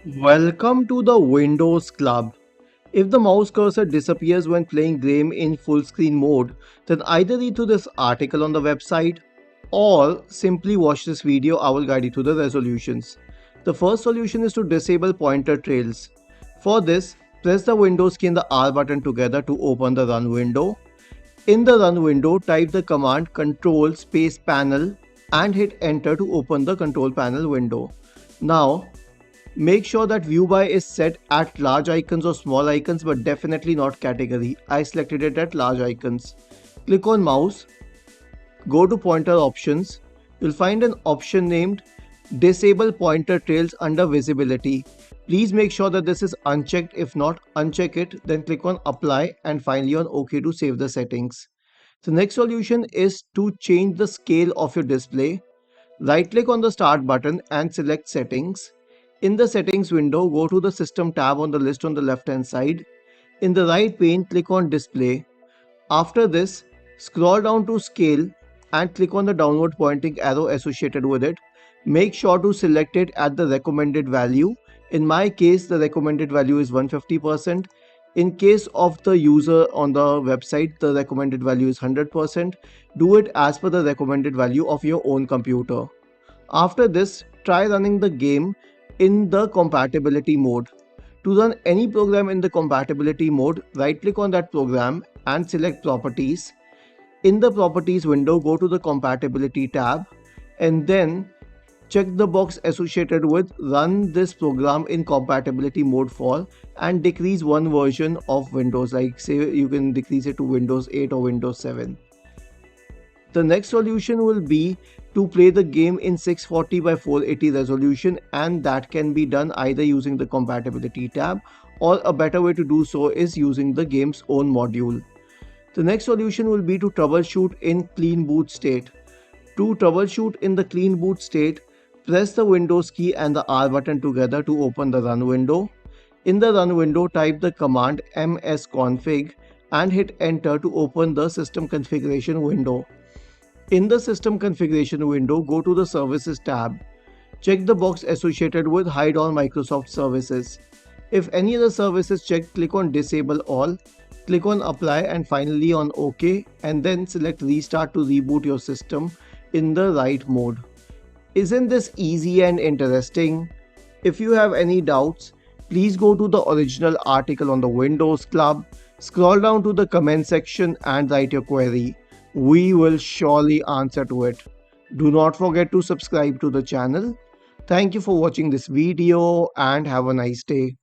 Welcome to the Windows Club. If the mouse cursor disappears when playing game in full screen mode, then either read through this article on the website or simply watch this video. I will guide you through the resolutions. The first solution is to disable pointer trails. For this, press the Windows key and the R button together to open the run window. In the run window, type the command Control space panel and hit enter to open the control panel window. Now, make sure that view by is set at large icons or small icons, but definitely not category. I selected it at large icons. Click on mouse, go to pointer options. You'll find an option named disable pointer trails under visibility. Please make sure that this is unchecked. If not, uncheck it, then click on apply and finally on OK to save the settings. The next solution is to change the scale of your display. Right click on the start button and select settings. In the settings window, go to the system tab on the list on the left hand side. In the right pane, click on display. After this, scroll down to scale and click on the downward pointing arrow associated with it. Make sure to select it at the recommended value. In my case, the recommended value is 150%. In case of the user on the website, the recommended value is 100%. Do it as per the recommended value of your own computer. After this, try running the game in the compatibility mode. To run any program in the compatibility mode, right click on that program and select properties. In the properties window, go to the compatibility tab and then check the box associated with run this program in compatibility mode for and decrease one version of Windows, like say you can decrease it to Windows 8 or Windows 7. The next solution will be to play the game in 640 by 480 resolution, and that can be done either using the compatibility tab, or a better way to do so is using the game's own module. The next solution will be to troubleshoot in clean boot state. To troubleshoot in the clean boot state, press the Windows key and the R button together to open the run window. In the run window, type the command msconfig and hit enter to open the system configuration window. In the system configuration window, go to the services tab. Check the box associated with hide all Microsoft services. If any other service is checked, click on disable all, click on apply and finally on OK, and then select restart to reboot your system in the right mode. Isn't this easy and interesting? If you have any doubts, please go to the original article on the Windows Club, scroll down to the comment section and write your query. We will surely answer to it. Do not forget to subscribe to the channel. Thank you for watching this video and have a nice day.